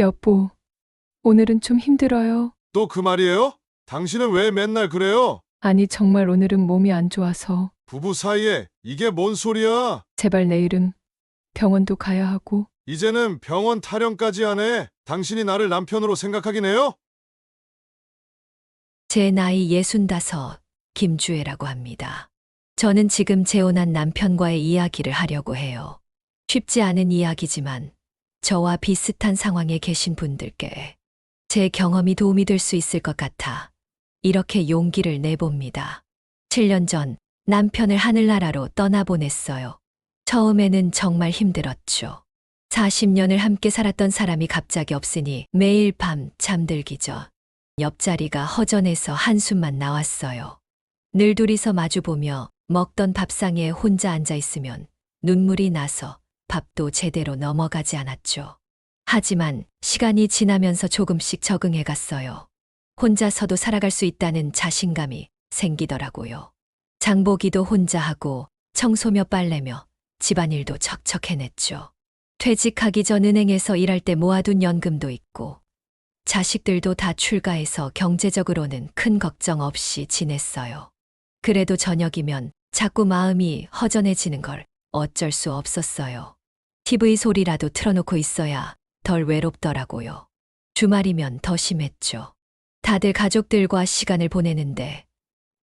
여보, 오늘은 좀 힘들어요. 또 그 말이에요? 당신은 왜 맨날 그래요? 아니, 정말 오늘은 몸이 안 좋아서. 부부 사이에 이게 뭔 소리야? 제발 내일은 병원도 가야 하고. 이제는 병원 타령까지 하네. 당신이 나를 남편으로 생각하긴 해요? 제 나이 65, 김주혜라고 합니다. 저는 지금 재혼한 남편과의 이야기를 하려고 해요. 쉽지 않은 이야기지만 저와 비슷한 상황에 계신 분들께 제 경험이 도움이 될 수 있을 것 같아 이렇게 용기를 내봅니다. 7년 전 남편을 하늘나라로 떠나보냈어요. 처음에는 정말 힘들었죠. 40년을 함께 살았던 사람이 갑자기 없으니 매일 밤 잠들기 전 옆자리가 허전해서 한숨만 나왔어요. 늘 둘이서 마주보며 먹던 밥상에 혼자 앉아 있으면 눈물이 나서 밥도 제대로 넘어가지 않았죠. 하지만 시간이 지나면서 조금씩 적응해 갔어요. 혼자서도 살아갈 수 있다는 자신감이 생기더라고요. 장보기도 혼자 하고 청소며 빨래며 집안일도 척척 해냈죠. 퇴직하기 전 은행에서 일할 때 모아둔 연금도 있고 자식들도 다 출가해서 경제적으로는 큰 걱정 없이 지냈어요. 그래도 저녁이면 자꾸 마음이 허전해지는 걸 어쩔 수 없었어요. TV 소리라도 틀어놓고 있어야 덜 외롭더라고요. 주말이면 더 심했죠. 다들 가족들과 시간을 보내는데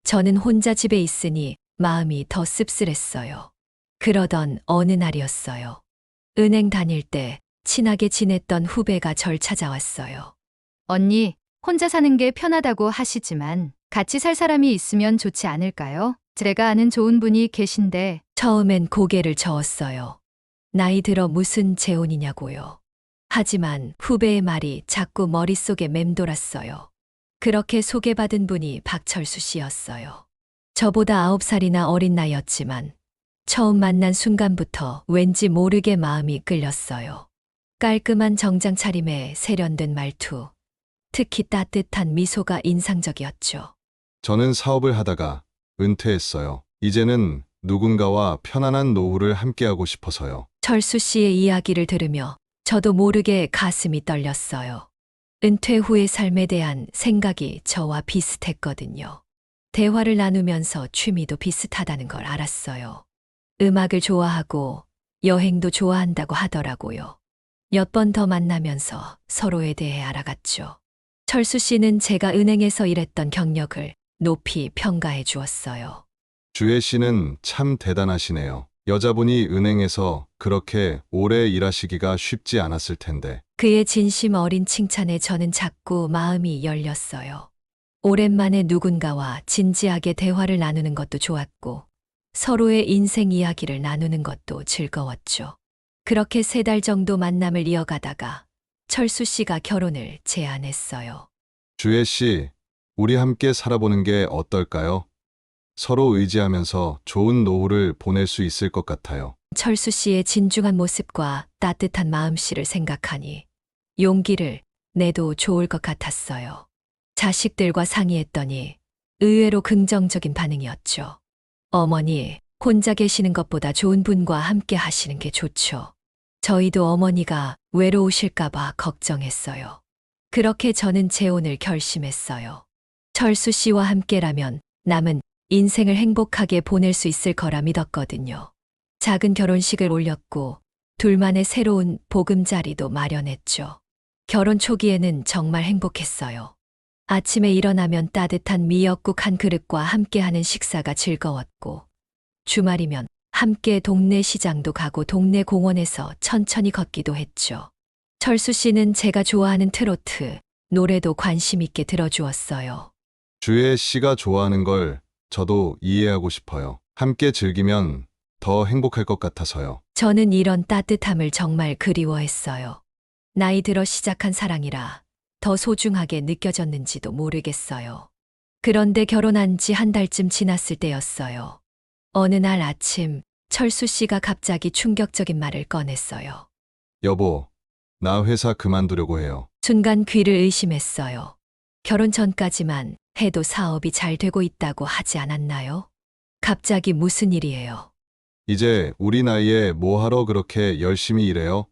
저는 혼자 집에 있으니 마음이 더 씁쓸했어요. 그러던 어느 날이었어요. 은행 다닐 때 친하게 지냈던 후배가 절 찾아왔어요. 언니, 혼자 사는 게 편하다고 하시지만 같이 살 사람이 있으면 좋지 않을까요? 제가 아는 좋은 분이 계신데. 처음엔 고개를 저었어요. 나이 들어 무슨 재혼이냐고요. 하지만 후배의 말이 자꾸 머릿속에 맴돌았어요. 그렇게 소개받은 분이 박철수 씨였어요. 저보다 9살이나 어린 나이였지만 처음 만난 순간부터 왠지 모르게 마음이 끌렸어요. 깔끔한 정장 차림에 세련된 말투, 특히 따뜻한 미소가 인상적이었죠. 저는 사업을 하다가 은퇴했어요. 이제는 누군가와 편안한 노후를 함께하고 싶어서요. 철수 씨의 이야기를 들으며 저도 모르게 가슴이 떨렸어요. 은퇴 후의 삶에 대한 생각이 저와 비슷했거든요. 대화를 나누면서 취미도 비슷하다는 걸 알았어요. 음악을 좋아하고 여행도 좋아한다고 하더라고요. 몇 번 더 만나면서 서로에 대해 알아갔죠. 철수 씨는 제가 은행에서 일했던 경력을 높이 평가해 주었어요. 주혜 씨는 참 대단하시네요. 여자분이 은행에서 그렇게 오래 일하시기가 쉽지 않았을 텐데. 그의 진심 어린 칭찬에 저는 자꾸 마음이 열렸어요. 오랜만에 누군가와 진지하게 대화를 나누는 것도 좋았고, 서로의 인생 이야기를 나누는 것도 즐거웠죠. 그렇게 3달 정도 만남을 이어가다가 철수 씨가 결혼을 제안했어요. 주혜 씨, 우리 함께 살아보는 게 어떨까요? 서로 의지하면서 좋은 노후를 보낼 수 있을 것 같아요. 철수 씨의 진중한 모습과 따뜻한 마음씨를 생각하니 용기를 내도 좋을 것 같았어요. 자식들과 상의했더니 의외로 긍정적인 반응이었죠. 어머니, 혼자 계시는 것보다 좋은 분과 함께 하시는 게 좋죠. 저희도 어머니가 외로우실까봐 걱정했어요. 그렇게 저는 재혼을 결심했어요. 철수 씨와 함께라면 남은 인생을 행복하게 보낼 수 있을 거라 믿었거든요. 작은 결혼식을 올렸고 둘만의 새로운 보금자리도 마련했죠. 결혼 초기에는 정말 행복했어요. 아침에 일어나면 따뜻한 미역국 한 그릇과 함께하는 식사가 즐거웠고 주말이면 함께 동네 시장도 가고 동네 공원에서 천천히 걷기도 했죠. 철수 씨는 제가 좋아하는 트로트, 노래도 관심 있게 들어주었어요. 주혜 씨가 좋아하는 걸 저도 이해하고 싶어요. 함께 즐기면 더 행복할 것 같아서요. 저는 이런 따뜻함을 정말 그리워했어요. 나이 들어 시작한 사랑이라 더 소중하게 느껴졌는지도 모르겠어요. 그런데 결혼한 지 한 달쯤 지났을 때였어요. 어느 날 아침 철수 씨가 갑자기 충격적인 말을 꺼냈어요. 여보, 나 회사 그만두려고 해요. 순간 귀를 의심했어요. 결혼 전까지만 해도 사업이 잘 되고 있다고 하지 않았나요? 갑자기 무슨 일이에요? 이제 우리 나이에 뭐하러 그렇게 열심히 일해요?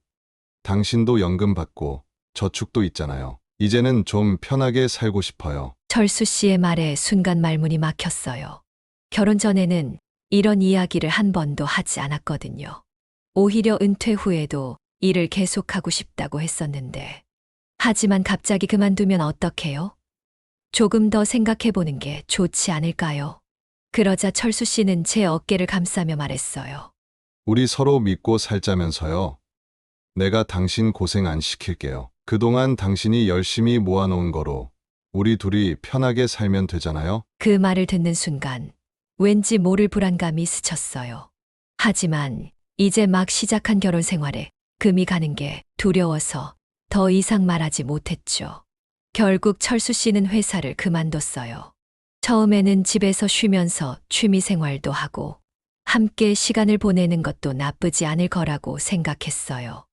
당신도 연금 받고 저축도 있잖아요. 이제는 좀 편하게 살고 싶어요. 철수 씨의 말에 순간 말문이 막혔어요. 결혼 전에는 이런 이야기를 한 번도 하지 않았거든요. 오히려 은퇴 후에도 일을 계속하고 싶다고 했었는데. 하지만 갑자기 그만두면 어떡해요? 조금 더 생각해 보는 게 좋지 않을까요? 그러자 철수 씨는 제 어깨를 감싸며 말했어요. 우리 서로 믿고 살자면서요. 내가 당신 고생 안 시킬게요. 그동안 당신이 열심히 모아놓은 거로 우리 둘이 편하게 살면 되잖아요. 그 말을 듣는 순간 왠지 모를 불안감이 스쳤어요. 하지만 이제 막 시작한 결혼 생활에 금이 가는 게 두려워서 더 이상 말하지 못했죠. 결국 철수 씨는 회사를 그만뒀어요. 처음에는 집에서 쉬면서 취미 생활도 하고 함께 시간을 보내는 것도 나쁘지 않을 거라고 생각했어요.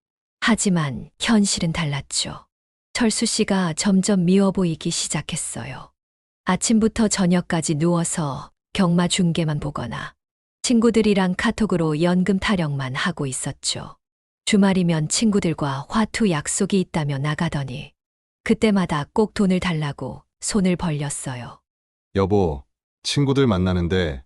하지만 현실은 달랐죠. 철수 씨가 점점 미워 보이기 시작했어요. 아침부터 저녁까지 누워서 경마 중계만 보거나 친구들이랑 카톡으로 연금 타령만 하고 있었죠. 주말이면 친구들과 화투 약속이 있다며 나가더니 그때마다 꼭 돈을 달라고 손을 벌렸어요. 여보, 친구들 만나는데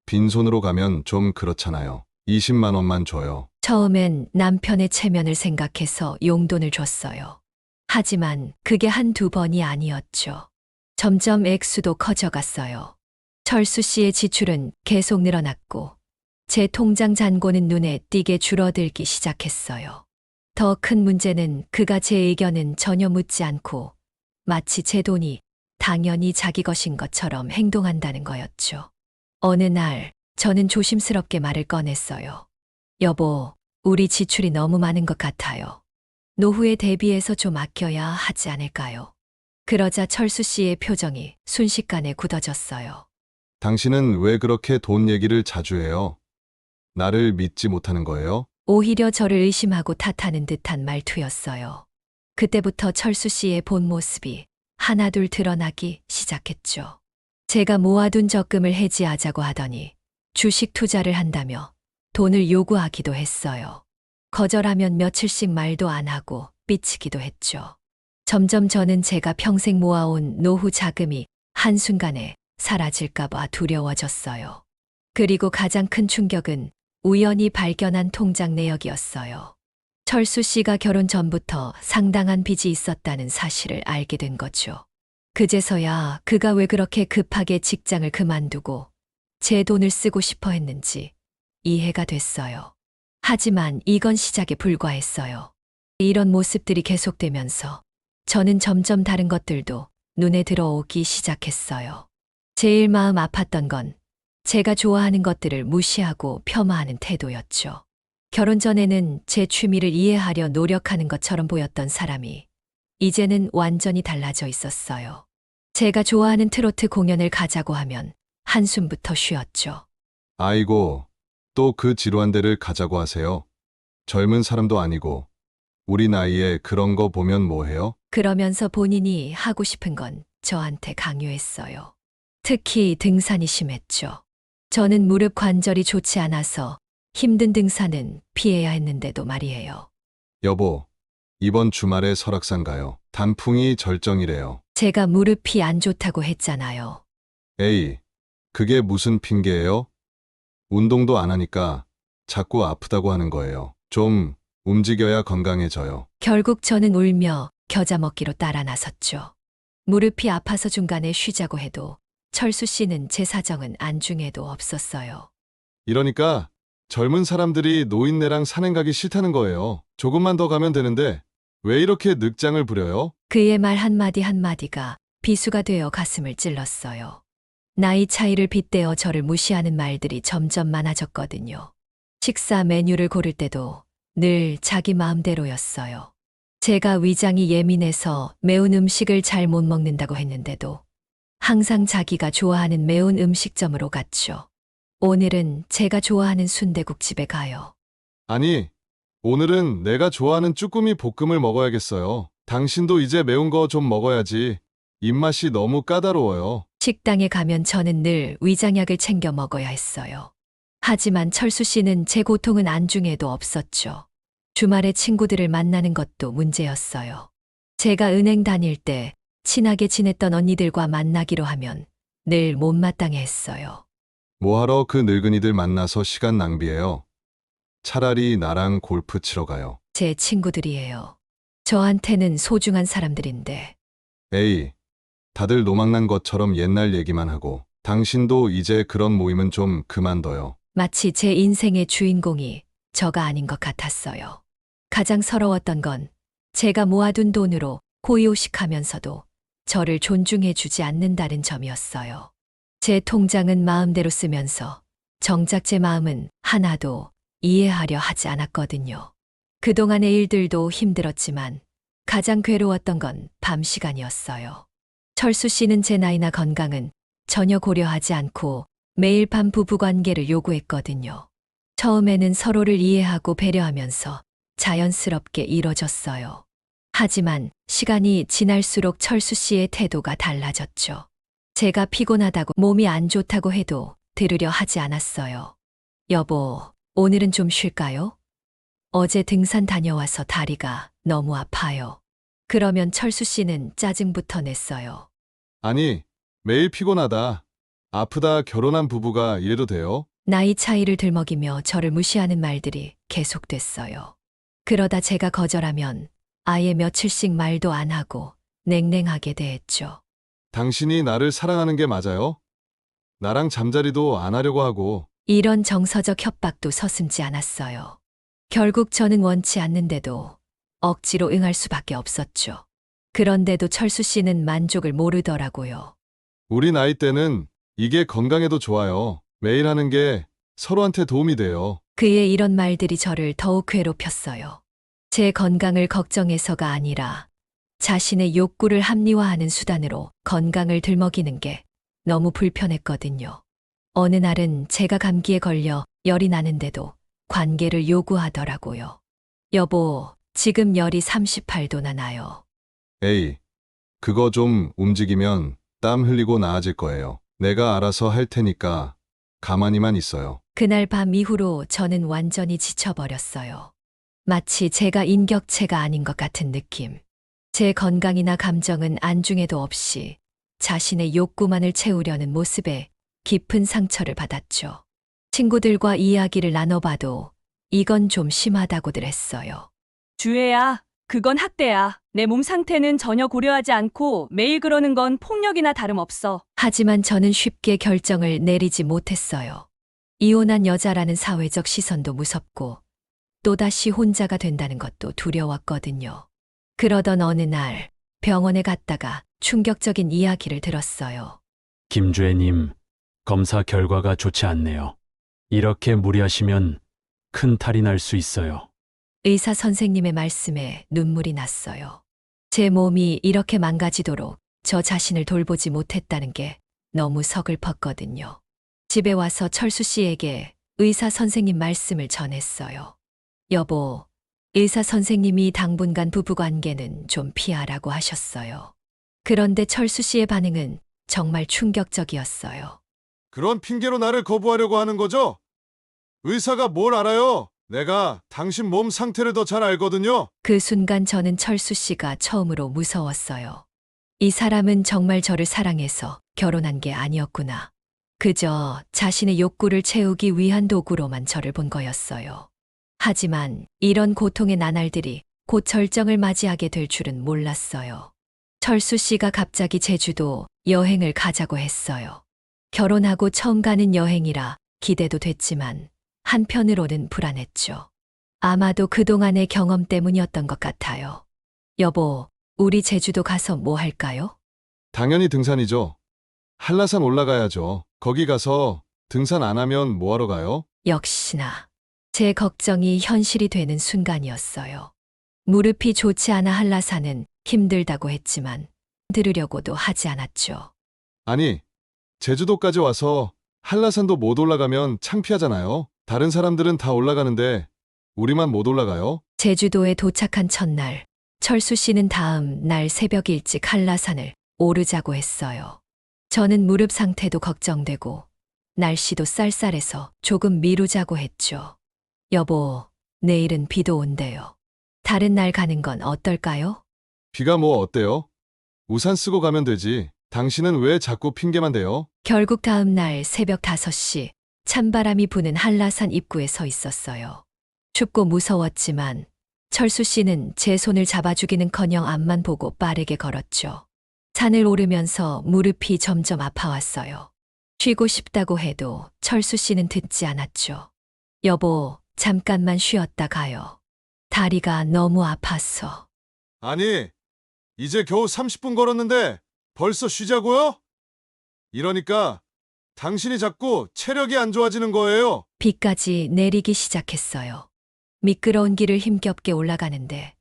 빈손으로 가면 좀 그렇잖아요. 20만 원만 줘요. 처음엔 남편의 체면을 생각해서 용돈을 줬어요. 하지만 그게 한두 번이 아니었죠. 점점 액수도 커져갔어요. 철수 씨의 지출은 계속 늘어났고 제 통장 잔고는 눈에 띄게 줄어들기 시작했어요. 더 큰 문제는 그가 제 의견은 전혀 묻지 않고 마치 제 돈이 당연히 자기 것인 것처럼 행동한다는 거였죠. 어느 날 저는 조심스럽게 말을 꺼냈어요. 여보, 우리 지출이 너무 많은 것 같아요. 노후에 대비해서 좀 아껴야 하지 않을까요? 그러자 철수 씨의 표정이 순식간에 굳어졌어요. 당신은 왜 그렇게 돈 얘기를 자주 해요? 나를 믿지 못하는 거예요? 오히려 저를 의심하고 탓하는 듯한 말투였어요. 그때부터 철수 씨의 본 모습이 하나둘 드러나기 시작했죠. 제가 모아둔 적금을 해지하자고 하더니 주식 투자를 한다며 돈을 요구하기도 했어요. 거절하면 며칠씩 말도 안 하고 삐치기도 했죠. 점점 저는 제가 평생 모아온 노후 자금이 한순간에 사라질까봐 두려워졌어요. 그리고 가장 큰 충격은 우연히 발견한 통장 내역이었어요. 철수 씨가 결혼 전부터 상당한 빚이 있었다는 사실을 알게 된 거죠. 그제서야 그가 왜 그렇게 급하게 직장을 그만두고 제 돈을 쓰고 싶어 했는지 이해가 됐어요. 하지만 이건 시작에 불과했어요. 이런 모습들이 계속되면서 저는 점점 다른 것들도 눈에 들어오기 시작했어요. 제일 마음 아팠던 건 제가 좋아하는 것들을 무시하고 폄하하는 태도였죠. 결혼 전에는 제 취미를 이해하려 노력하는 것처럼 보였던 사람이 이제는 완전히 달라져 있었어요. 제가 좋아하는 트로트 공연을 가자고 하면 한숨부터 쉬었죠. 아이고, 또 그 지루한 데를 가자고 하세요. 젊은 사람도 아니고 우리 나이에 그런 거 보면 뭐해요? 그러면서 본인이 하고 싶은 건 저한테 강요했어요. 특히 등산이 심했죠. 저는 무릎 관절이 좋지 않아서 힘든 등산은 피해야 했는데도 말이에요. 여보, 이번 주말에 설악산 가요. 단풍이 절정이래요. 제가 무릎이 안 좋다고 했잖아요. 에이, 그게 무슨 핑계예요? 운동도 안 하니까 자꾸 아프다고 하는 거예요. 좀 움직여야 건강해져요. 결국 저는 울며 겨자 먹기로 따라 나섰죠. 무릎이 아파서 중간에 쉬자고 해도 철수 씨는 제 사정은 안중에도 없었어요. 이러니까 젊은 사람들이 노인네랑 산행 가기 싫다는 거예요. 조금만 더 가면 되는데 왜 이렇게 늑장을 부려요? 그의 말 한마디 한마디가 비수가 되어 가슴을 찔렀어요. 나이 차이를 빗대어 저를 무시하는 말들이 점점 많아졌거든요. 식사 메뉴를 고를 때도 늘 자기 마음대로였어요. 제가 위장이 예민해서 매운 음식을 잘 못 먹는다고 했는데도 항상 자기가 좋아하는 매운 음식점으로 갔죠. 오늘은 제가 좋아하는 순대국집에 가요. 아니, 오늘은 내가 좋아하는 쭈꾸미 볶음을 먹어야겠어요. 당신도 이제 매운 거 좀 먹어야지. 입맛이 너무 까다로워요. 식당에 가면 저는 늘 위장약을 챙겨 먹어야 했어요. 하지만 철수 씨는 제 고통은 안중에도 없었죠. 주말에 친구들을 만나는 것도 문제였어요. 제가 은행 다닐 때 친하게 지냈던 언니들과 만나기로 하면 늘 못마땅해 했어요. 뭐하러 그 늙은이들 만나서 시간 낭비해요. 차라리 나랑 골프 치러 가요. 제 친구들이에요. 저한테는 소중한 사람들인데. 에이, 다들 노망난 것처럼 옛날 얘기만 하고 당신도 이제 그런 모임은 좀 그만둬요. 마치 제 인생의 주인공이 저가 아닌 것 같았어요. 가장 서러웠던 건 제가 모아둔 돈으로 고요식하면서도 저를 존중해 주지 않는다는 점이었어요. 제 통장은 마음대로 쓰면서 정작 제 마음은 하나도 이해하려 하지 않았거든요. 그동안의 일들도 힘들었지만 가장 괴로웠던 건 밤 시간이었어요. 철수 씨는 제 나이나 건강은 전혀 고려하지 않고 매일 밤 부부관계를 요구했거든요. 처음에는 서로를 이해하고 배려하면서 자연스럽게 이뤄졌어요. 하지만 시간이 지날수록 철수 씨의 태도가 달라졌죠. 제가 피곤하다고 몸이 안 좋다고 해도 들으려 하지 않았어요. 여보, 오늘은 좀 쉴까요? 어제 등산 다녀와서 다리가 너무 아파요. 그러면 철수 씨는 짜증부터 냈어요. 아니, 매일 피곤하다. 아프다 결혼한 부부가 이래도 돼요? 나이 차이를 들먹이며 저를 무시하는 말들이 계속됐어요. 그러다 제가 거절하면 아예 며칠씩 말도 안 하고 냉랭하게 대했죠. 당신이 나를 사랑하는 게 맞아요? 나랑 잠자리도 안 하려고 하고. 이런 정서적 협박도 서슴지 않았어요. 결국 저는 원치 않는데도 억지로 응할 수밖에 없었죠. 그런데도 철수 씨는 만족을 모르더라고요. 우리 나이 때는 이게 건강에도 좋아요. 매일 하는 게 서로한테 도움이 돼요. 그의 이런 말들이 저를 더욱 괴롭혔어요. 제 건강을 걱정해서가 아니라 자신의 욕구를 합리화하는 수단으로 건강을 들먹이는 게 너무 불편했거든요. 어느 날은 제가 감기에 걸려 열이 나는데도 관계를 요구하더라고요. 여보, 지금 열이 38도나 나요. 에이, 그거 좀 움직이면 땀 흘리고 나아질 거예요. 내가 알아서 할 테니까 가만히만 있어요. 그날 밤 이후로 저는 완전히 지쳐버렸어요. 마치 제가 인격체가 아닌 것 같은 느낌. 제 건강이나 감정은 안중에도 없이 자신의 욕구만을 채우려는 모습에 깊은 상처를 받았죠. 친구들과 이야기를 나눠봐도 이건 좀 심하다고들 했어요. 주혜야, 그건 학대야. 내 몸 상태는 전혀 고려하지 않고 매일 그러는 건 폭력이나 다름없어. 하지만 저는 쉽게 결정을 내리지 못했어요. 이혼한 여자라는 사회적 시선도 무섭고 또다시 혼자가 된다는 것도 두려웠거든요. 그러던 어느 날 병원에 갔다가 충격적인 이야기를 들었어요. 김주혜님, 검사 결과가 좋지 않네요. 이렇게 무리하시면 큰 탈이 날 수 있어요. 의사 선생님의 말씀에 눈물이 났어요. 제 몸이 이렇게 망가지도록 저 자신을 돌보지 못했다는 게 너무 서글펐거든요. 집에 와서 철수 씨에게 의사 선생님 말씀을 전했어요. 여보, 의사 선생님이 당분간 부부관계는 좀 피하라고 하셨어요. 그런데 철수 씨의 반응은 정말 충격적이었어요. 그런 핑계로 나를 거부하려고 하는 거죠? 의사가 뭘 알아요? 내가 당신 몸 상태를 더 잘 알거든요. 그 순간 저는 철수 씨가 처음으로 무서웠어요. 이 사람은 정말 저를 사랑해서 결혼한 게 아니었구나. 그저 자신의 욕구를 채우기 위한 도구로만 저를 본 거였어요. 하지만 이런 고통의 나날들이 곧 절정을 맞이하게 될 줄은 몰랐어요. 철수 씨가 갑자기 제주도 여행을 가자고 했어요. 결혼하고 처음 가는 여행이라 기대도 됐지만 한편으로는 불안했죠. 아마도 그동안의 경험 때문이었던 것 같아요. 여보, 우리 제주도 가서 뭐 할까요? 당연히 등산이죠. 한라산 올라가야죠. 거기 가서 등산 안 하면 뭐하러 가요? 역시나 제 걱정이 현실이 되는 순간이었어요. 무릎이 좋지 않아 한라산은 힘들다고 했지만 들으려고도 하지 않았죠. 아니, 제주도까지 와서 한라산도 못 올라가면 창피하잖아요. 다른 사람들은 다 올라가는데 우리만 못 올라가요? 제주도에 도착한 첫날, 철수 씨는 다음 날 새벽 일찍 한라산을 오르자고 했어요. 저는 무릎 상태도 걱정되고 날씨도 쌀쌀해서 조금 미루자고 했죠. 여보, 내일은 비도 온대요. 다른 날 가는 건 어떨까요? 비가 뭐 어때요? 우산 쓰고 가면 되지. 당신은 왜 자꾸 핑계만 대요? 결국 다음 날 새벽 5시 찬바람이 부는 한라산 입구에 서 있었어요. 춥고 무서웠지만 철수 씨는 제 손을 잡아주기는커녕 앞만 보고 빠르게 걸었죠. 산을 오르면서 무릎이 점점 아파왔어요. 쉬고 싶다고 해도 철수 씨는 듣지 않았죠. 여보, 잠깐만 쉬었다 가요. 다리가 너무 아팠어. 아니, 이제 겨우 30분 걸었는데 벌써 쉬자고요? 이러니까 당신이 자꾸 체력이 안 좋아지는 거예요. 비까지 내리기 시작했어요. 미끄러운 길을 힘겹게 올라가는데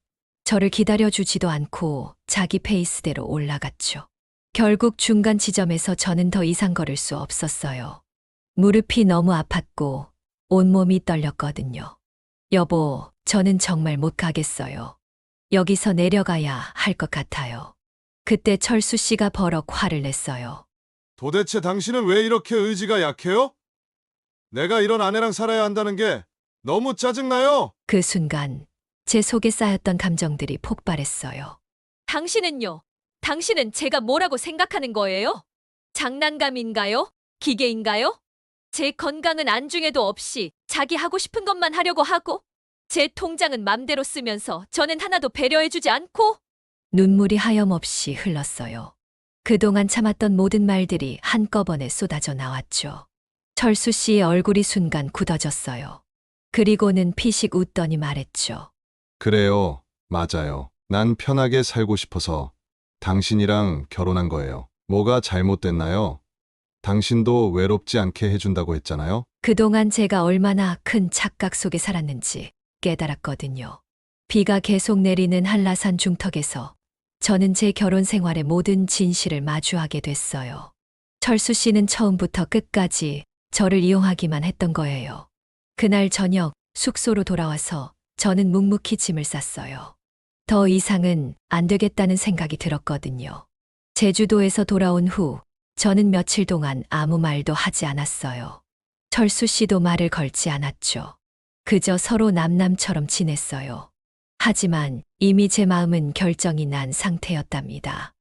저를 기다려주지도 않고 자기 페이스대로 올라갔죠. 결국 중간 지점에서 저는 더 이상 걸을 수 없었어요. 무릎이 너무 아팠고 온몸이 떨렸거든요. 여보, 저는 정말 못 가겠어요. 여기서 내려가야 할 것 같아요. 그때 철수 씨가 버럭 화를 냈어요. 도대체 당신은 왜 이렇게 의지가 약해요? 내가 이런 아내랑 살아야 한다는 게 너무 짜증나요. 그 순간 제 속에 쌓였던 감정들이 폭발했어요. 당신은요? 당신은 제가 뭐라고 생각하는 거예요? 장난감인가요? 기계인가요? 제 건강은 안중에도 없이 자기 하고 싶은 것만 하려고 하고 제 통장은 맘대로 쓰면서 저는 하나도 배려해주지 않고 눈물이 하염없이 흘렀어요. 그동안 참았던 모든 말들이 한꺼번에 쏟아져 나왔죠. 철수 씨의 얼굴이 순간 굳어졌어요. 그리고는 피식 웃더니 말했죠. 그래요. 맞아요. 난 편하게 살고 싶어서 당신이랑 결혼한 거예요. 뭐가 잘못됐나요? 당신도 외롭지 않게 해준다고 했잖아요. 그동안 제가 얼마나 큰 착각 속에 살았는지 깨달았거든요. 비가 계속 내리는 한라산 중턱에서 저는 제 결혼 생활의 모든 진실을 마주하게 됐어요. 철수 씨는 처음부터 끝까지 저를 이용하기만 했던 거예요. 그날 저녁 숙소로 돌아와서 저는 묵묵히 짐을 쌌어요. 더 이상은 안 되겠다는 생각이 들었거든요. 제주도에서 돌아온 후 저는 며칠 동안 아무 말도 하지 않았어요. 철수 씨도 말을 걸지 않았죠. 그저 서로 남남처럼 지냈어요. 하지만 이미 제 마음은 결정이 난 상태였답니다.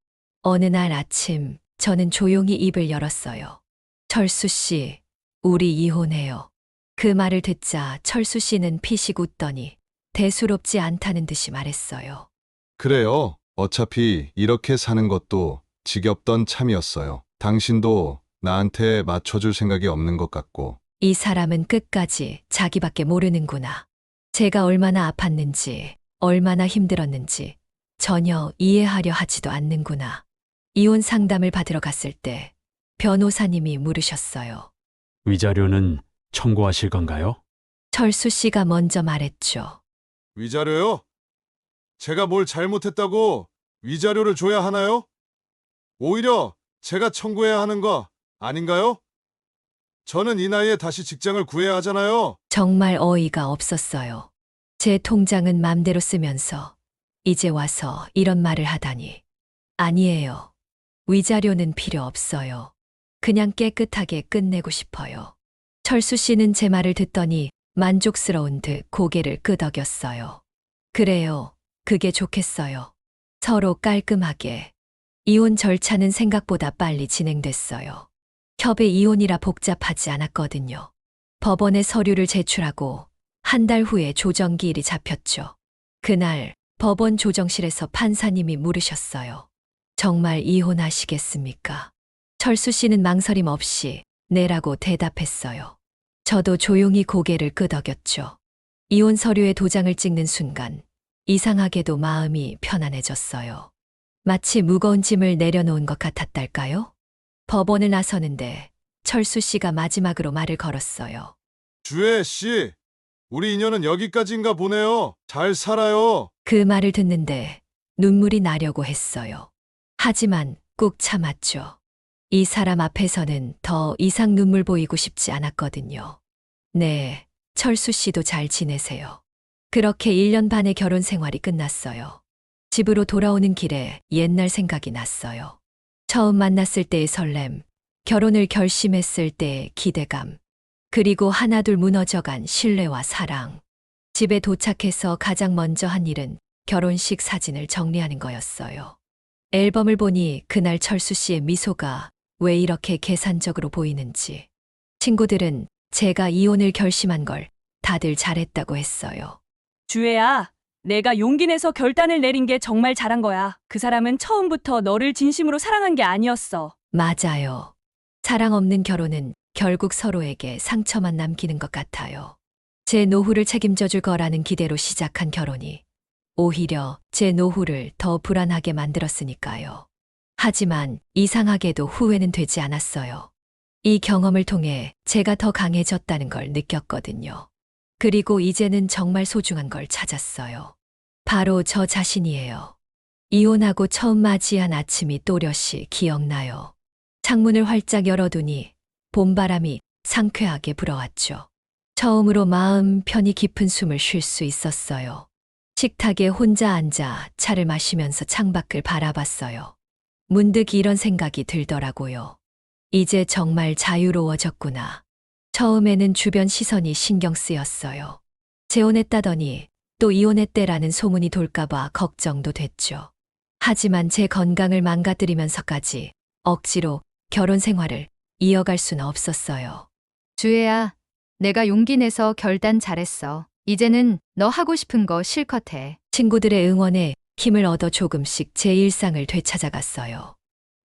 어느 날 아침 저는 조용히 입을 열었어요. 철수 씨, 우리 이혼해요. 그 말을 듣자 철수 씨는 피식 웃더니 대수롭지 않다는 듯이 말했어요. 그래요. 어차피 이렇게 사는 것도 지겹던 참이었어요. 당신도 나한테 맞춰줄 생각이 없는 것 같고. 이 사람은 끝까지 자기밖에 모르는구나. 제가 얼마나 아팠는지, 얼마나 힘들었는지 전혀 이해하려 하지도 않는구나. 이혼 상담을 받으러 갔을 때 변호사님이 물으셨어요. 위자료는 청구하실 건가요? 철수 씨가 먼저 말했죠. 위자료요? 제가 뭘 잘못했다고 위자료를 줘야 하나요? 오히려 제가 청구해야 하는 거 아닌가요? 저는 이 나이에 다시 직장을 구해야 하잖아요. 정말 어이가 없었어요. 제 통장은 맘대로 쓰면서 이제 와서 이런 말을 하다니. 아니에요. 위자료는 필요 없어요. 그냥 깨끗하게 끝내고 싶어요. 철수 씨는 제 말을 듣더니 만족스러운 듯 고개를 끄덕였어요. 그래요. 그게 좋겠어요. 서로 깔끔하게. 이혼 절차는 생각보다 빨리 진행됐어요. 협의 이혼이라 복잡하지 않았거든요. 법원에 서류를 제출하고 한 달 후에 조정기일이 잡혔죠. 그날 법원 조정실에서 판사님이 물으셨어요. 정말 이혼하시겠습니까? 철수 씨는 망설임 없이 네라고 대답했어요. 저도 조용히 고개를 끄덕였죠. 이혼 서류에 도장을 찍는 순간 이상하게도 마음이 편안해졌어요. 마치 무거운 짐을 내려놓은 것 같았달까요? 법원을 나서는데 철수 씨가 마지막으로 말을 걸었어요. 주혜 씨, 우리 인연은 여기까지인가 보네요. 잘 살아요. 그 말을 듣는데 눈물이 나려고 했어요. 하지만 꾹 참았죠. 이 사람 앞에서는 더 이상 눈물 보이고 싶지 않았거든요. 네, 철수 씨도 잘 지내세요. 그렇게 1년 반의 결혼 생활이 끝났어요. 집으로 돌아오는 길에 옛날 생각이 났어요. 처음 만났을 때의 설렘, 결혼을 결심했을 때의 기대감, 그리고 하나둘 무너져간 신뢰와 사랑. 집에 도착해서 가장 먼저 한 일은 결혼식 사진을 정리하는 거였어요. 앨범을 보니 그날 철수 씨의 미소가 왜 이렇게 계산적으로 보이는지. 친구들은 제가 이혼을 결심한 걸 다들 잘했다고 했어요. 주혜야, 내가 용기 내서 결단을 내린 게 정말 잘한 거야. 그 사람은 처음부터 너를 진심으로 사랑한 게 아니었어. 맞아요. 사랑 없는 결혼은 결국 서로에게 상처만 남기는 것 같아요. 제 노후를 책임져 줄 거라는 기대로 시작한 결혼이 오히려 제 노후를 더 불안하게 만들었으니까요. 하지만 이상하게도 후회는 되지 않았어요. 이 경험을 통해 제가 더 강해졌다는 걸 느꼈거든요. 그리고 이제는 정말 소중한 걸 찾았어요. 바로 저 자신이에요. 이혼하고 처음 맞이한 아침이 또렷이 기억나요. 창문을 활짝 열어두니 봄바람이 상쾌하게 불어왔죠. 처음으로 마음 편히 깊은 숨을 쉴 수 있었어요. 식탁에 혼자 앉아 차를 마시면서 창밖을 바라봤어요. 문득 이런 생각이 들더라고요. 이제 정말 자유로워졌구나. 처음에는 주변 시선이 신경 쓰였어요. 재혼했다더니 또 이혼했대라는 소문이 돌까봐 걱정도 됐죠. 하지만 제 건강을 망가뜨리면서까지 억지로 결혼 생활을 이어갈 수는 없었어요. 주혜야, 내가 용기 내서 결단 잘했어. 이제는 너 하고 싶은 거 실컷 해. 친구들의 응원에 힘을 얻어 조금씩 제 일상을 되찾아갔어요.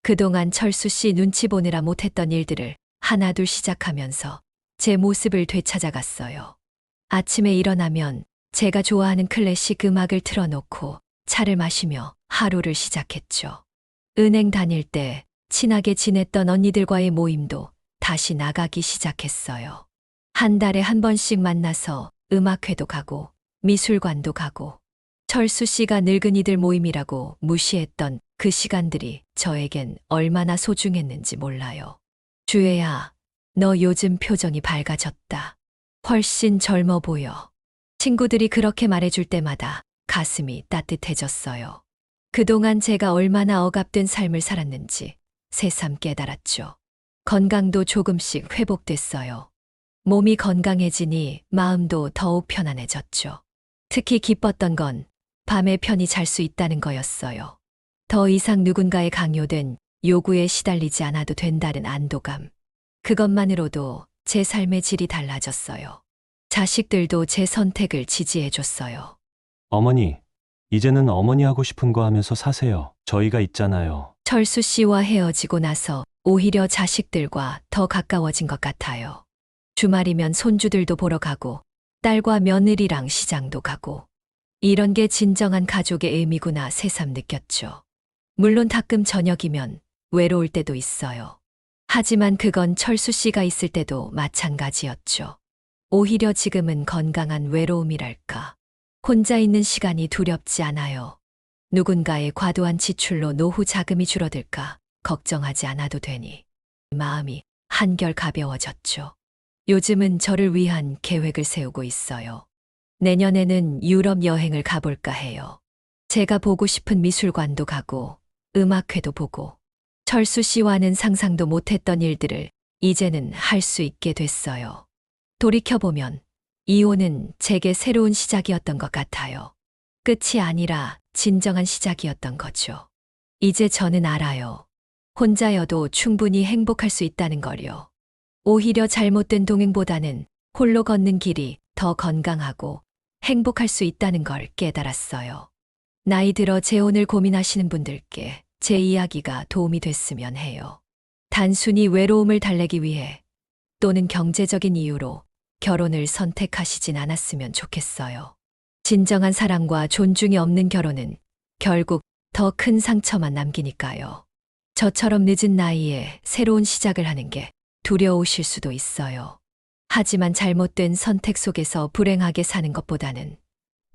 그동안 철수 씨 눈치 보느라 못했던 일들을 하나둘 시작하면서 제 모습을 되찾아갔어요. 아침에 일어나면 제가 좋아하는 클래식 음악을 틀어놓고 차를 마시며 하루를 시작했죠. 은행 다닐 때 친하게 지냈던 언니들과의 모임도 다시 나가기 시작했어요. 한 달에 한 번씩 만나서 음악회도 가고 미술관도 가고 철수 씨가 늙은이들 모임이라고 무시했던 그 시간들이 저에겐 얼마나 소중했는지 몰라요. 주혜야, 너 요즘 표정이 밝아졌다. 훨씬 젊어 보여. 친구들이 그렇게 말해줄 때마다 가슴이 따뜻해졌어요. 그동안 제가 얼마나 억압된 삶을 살았는지 새삼 깨달았죠. 건강도 조금씩 회복됐어요. 몸이 건강해지니 마음도 더욱 편안해졌죠. 특히 기뻤던 건 밤에 편히 잘 수 있다는 거였어요. 더 이상 누군가의 강요된 요구에 시달리지 않아도 된다는 안도감. 그것만으로도 제 삶의 질이 달라졌어요. 자식들도 제 선택을 지지해줬어요. 어머니, 이제는 어머니 하고 싶은 거 하면서 사세요. 저희가 있잖아요. 철수 씨와 헤어지고 나서 오히려 자식들과 더 가까워진 것 같아요. 주말이면 손주들도 보러 가고 딸과 며느리랑 시장도 가고 이런 게 진정한 가족의 의미구나 새삼 느꼈죠. 물론 가끔 저녁이면 외로울 때도 있어요. 하지만 그건 철수 씨가 있을 때도 마찬가지였죠. 오히려 지금은 건강한 외로움이랄까. 혼자 있는 시간이 두렵지 않아요. 누군가의 과도한 지출로 노후 자금이 줄어들까 걱정하지 않아도 되니 마음이 한결 가벼워졌죠. 요즘은 저를 위한 계획을 세우고 있어요. 내년에는 유럽 여행을 가볼까 해요. 제가 보고 싶은 미술관도 가고 음악회도 보고 철수 씨와는 상상도 못했던 일들을 이제는 할 수 있게 됐어요. 돌이켜보면 이혼은 제게 새로운 시작이었던 것 같아요. 끝이 아니라 진정한 시작이었던 거죠. 이제 저는 알아요. 혼자여도 충분히 행복할 수 있다는 걸요. 오히려 잘못된 동행보다는 홀로 걷는 길이 더 건강하고 행복할 수 있다는 걸 깨달았어요. 나이 들어 재혼을 고민하시는 분들께 제 이야기가 도움이 됐으면 해요. 단순히 외로움을 달래기 위해 또는 경제적인 이유로 결혼을 선택하시진 않았으면 좋겠어요. 진정한 사랑과 존중이 없는 결혼은 결국 더 큰 상처만 남기니까요. 저처럼 늦은 나이에 새로운 시작을 하는 게 두려우실 수도 있어요. 하지만 잘못된 선택 속에서 불행하게 사는 것보다는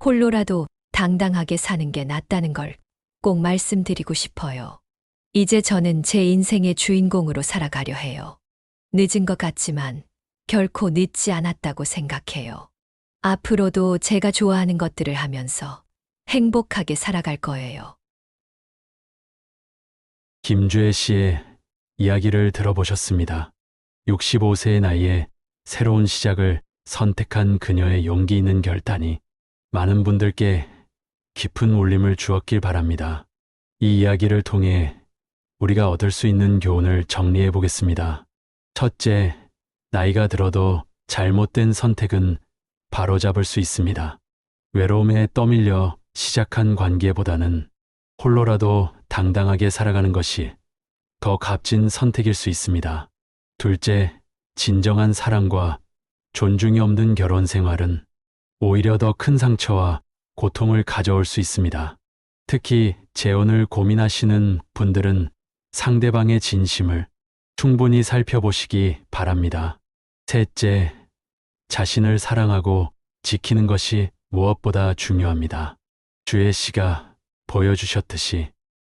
홀로라도 당당하게 사는 게 낫다는 걸 꼭 말씀드리고 싶어요. 이제 저는 제 인생의 주인공으로 살아가려 해요. 늦은 것 같지만 결코 늦지 않았다고 생각해요. 앞으로도 제가 좋아하는 것들을 하면서 행복하게 살아갈 거예요. 김주혜 씨의 이야기를 들어보셨습니다. 65세의 나이에 새로운 시작을 선택한 그녀의 용기 있는 결단이 많은 분들께 깊은 울림을 주었길 바랍니다. 이 이야기를 통해 우리가 얻을 수 있는 교훈을 정리해 보겠습니다. 첫째, 나이가 들어도 잘못된 선택은 바로잡을 수 있습니다. 외로움에 떠밀려 시작한 관계보다는 홀로라도 당당하게 살아가는 것이 더 값진 선택일 수 있습니다. 둘째, 진정한 사랑과 존중이 없는 결혼 생활은 오히려 더 큰 상처와 고통을 가져올 수 있습니다. 특히 재혼을 고민하시는 분들은 상대방의 진심을 충분히 살펴보시기 바랍니다. 셋째, 자신을 사랑하고 지키는 것이 무엇보다 중요합니다. 주혜 씨가 보여주셨듯이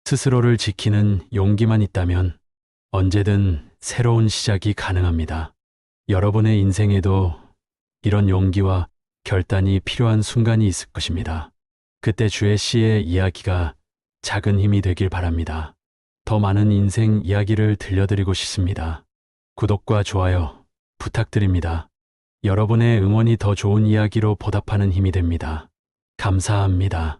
스스로를 지키는 용기만 있다면 언제든 새로운 시작이 가능합니다. 여러분의 인생에도 이런 용기와 결단이 필요한 순간이 있을 것입니다. 그때 주혜 씨의 이야기가 작은 힘이 되길 바랍니다. 더 많은 인생 이야기를 들려드리고 싶습니다. 구독과 좋아요 부탁드립니다. 여러분의 응원이 더 좋은 이야기로 보답하는 힘이 됩니다. 감사합니다.